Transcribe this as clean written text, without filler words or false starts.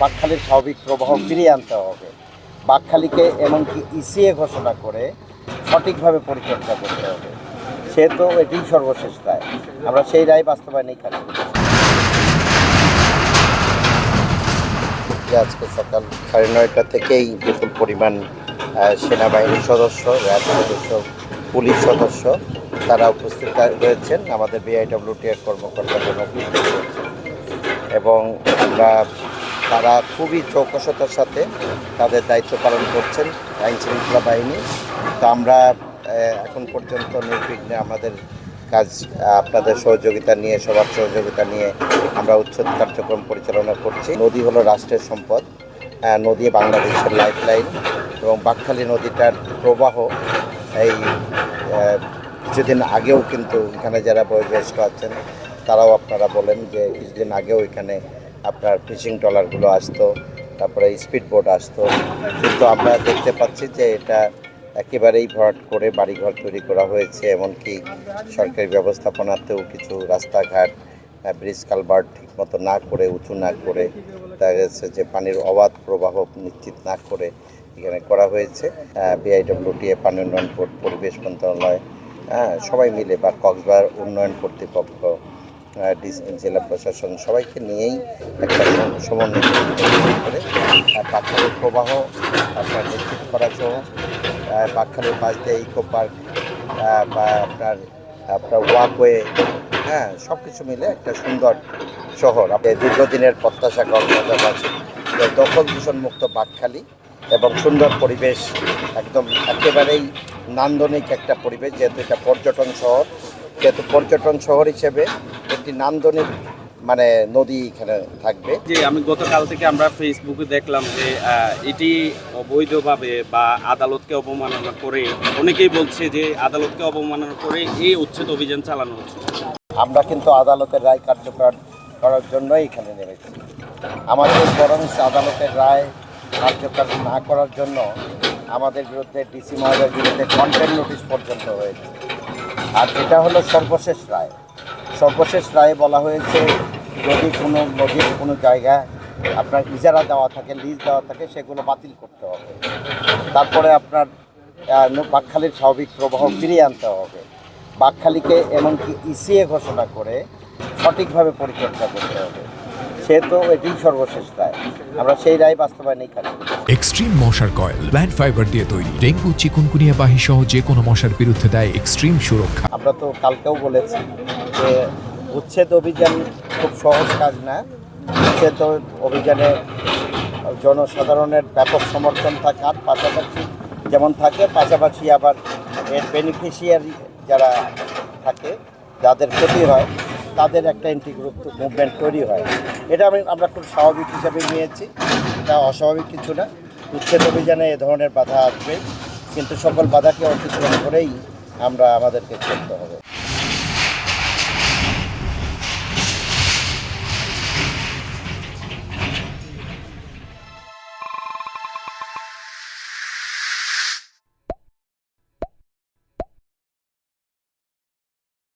বাকখালীর স্বাভাবিক প্রবাহ ফিরিয়ে আনতে হবে। বাকখালীকে এমনকি ইসিএ ঘোষণা করে সঠিকভাবে পরিচর্যা করতে হবে। সে তো এটিই সর্বশেষ রায়, আমরা সেই রায় বাস্তবায়নেই কাজ করি। আজকে সকাল 9:30 থেকেই বিপুল পরিমাণ সেনাবাহিনীর সদস্য, র্যাব সদস্য, পুলিশ সদস্য তারা উপস্থিত রয়েছেন। আমাদের বিআইডব্লিউটির কর্মকর্তারা উপস্থিত রয়েছেন এবং তারা খুবই চৌকসতার সাথে তাদের দায়িত্ব পালন করছেন আইনশৃঙ্খলা বাহিনী। তো আমরা এখন পর্যন্ত নির্বিঘ্নে আমাদের কাজ আপনাদের সহযোগিতা নিয়ে, সবার সহযোগিতা নিয়ে আমরা উচ্ছেদ কার্যক্রম পরিচালনা করছি। নদী হলো রাষ্ট্রের সম্পদ, নদী বাংলাদেশের লাইফলাইন এবং বাকখালী নদীটার প্রবাহ এই কিছুদিন আগেও কিন্তু এখানে যারা বয়োজ্যেষ্ঠ আছেন তারাও আপনারা বলেন যে কিছুদিন আগেও এখানে আপনার ফিশিং ট্রলারগুলো আসতো, তারপরে স্পিড বোট আসতো, কিন্তু আমরা দেখতে পাচ্ছি যে এটা একেবারেই ভরাট করে বাড়িঘর তৈরি করা হয়েছে। এমনকি সরকারি ব্যবস্থাপনাতেও কিছু রাস্তাঘাট, ব্রিজ কালভার্ট ঠিকমতো না করে, উঁচু না করে, দেখা গেছে যে পানির অবাধ প্রবাহ নিশ্চিত না করে এখানে করা হয়েছে। বিআইডব্লিউটিএ, পানি উন্নয়ন বোর্ড, পরিবেশ মন্ত্রণালয় সবাই মিলে বা কক্সবাজার উন্নয়ন কর্তৃপক্ষ, জেলা প্রশাসন সবাইকে নিয়েই একটা সমন্বয় করে বাকখালীর প্রবাহ আপনার নিশ্চিত করা সহ বাকখালীর পাশ দিয়ে ইকো পার্ক বা আপনার ওয়াকওয়ে, সব কিছু মিলে একটা সুন্দর শহর। দীর্ঘদিনের প্রত্যাশা কক্সবাজারবাসী দখল দূষণ মুক্ত বাকখালী এবং সুন্দর পরিবেশ, একদম একেবারেই নান্দনিক একটা পরিবেশ। যেহেতু এটা পর্যটন শহর, যেহেতু পর্যটন শহর হিসেবে একটি নান্দনিক নদী এখানে থাকবে। যে আমি গতকাল থেকে আমরা ফেসবুকে দেখলাম যে এটি অবৈধভাবে বা আদালতকে অবমাননা করে, অনেকেই বলছে যে আদালতকে অবমাননা করে এই উচ্ছেদ অভিযান চালানো হচ্ছে। আমরা কিন্তু আদালতের রায় কার্যকর করার জন্যই এখানে নেমেছি। আমাদের বরং আদালতের রায় কার্যকর না করার জন্য আমাদের বিরুদ্ধে ডিসি মহোদয়ের বিরুদ্ধে কন্টেম্প নোটিশ পর্যন্ত হয়েছে। আর এটা হলো সর্বশেষ রায়। সর্বশেষ রায়ে বলা হয়েছে যদি কোনো নদীর কোনো জায়গায় আপনার ইজারা দেওয়া থাকে, লিজ দেওয়া থাকে, সেগুলো বাতিল করতে হবে। তারপরে আপনার বাকখালীর স্বাভাবিক প্রবাহ ফিরিয়ে আনতে হবে। বাকখালীকে এমনকি ইসিএ ঘোষণা করে সঠিকভাবে পরিচর্যা করতে হবে। সে তো এটিই সর্বশেষ রায়, আমরা সেই রায় বাস্তবায়নেই কাজ করি। এক্সট্রিম মশার কয়েল প্ল্যান্ট ফাইবার দিয়ে তৈরি, ডেঙ্গু, চিকুনগুনিয়া বাহি সহ যে কোনো মশার বিরুদ্ধে দেয় এক্সট্রিম সুরক্ষা। আমরা তো কালকেও বলেছি যে উচ্ছেদ অভিযান খুব সহজ কাজ না। উচ্ছেদ অভিযানে জনসাধারণের ব্যাপক সমর্থন থাকার পাশাপাশি যেমন থাকে, পাশাপাশি আবার এর বেনিফিশিয়ারি যারা থাকে, যাদের ক্ষতি হয়, তাদের একটা এন্টি গ্রুপ মুভমেন্ট তৈরি হয়। এটা আমরা খুব স্বাভাবিক হিসাবে নিয়েছি, এটা অস্বাভাবিক কিছু না। উচ্ছেদ অভিযানে এ ধরনের বাধা আসবে, কিন্তু সকল বাধাকে অতিক্রম করেই আমাদেরকে চলতে হবে।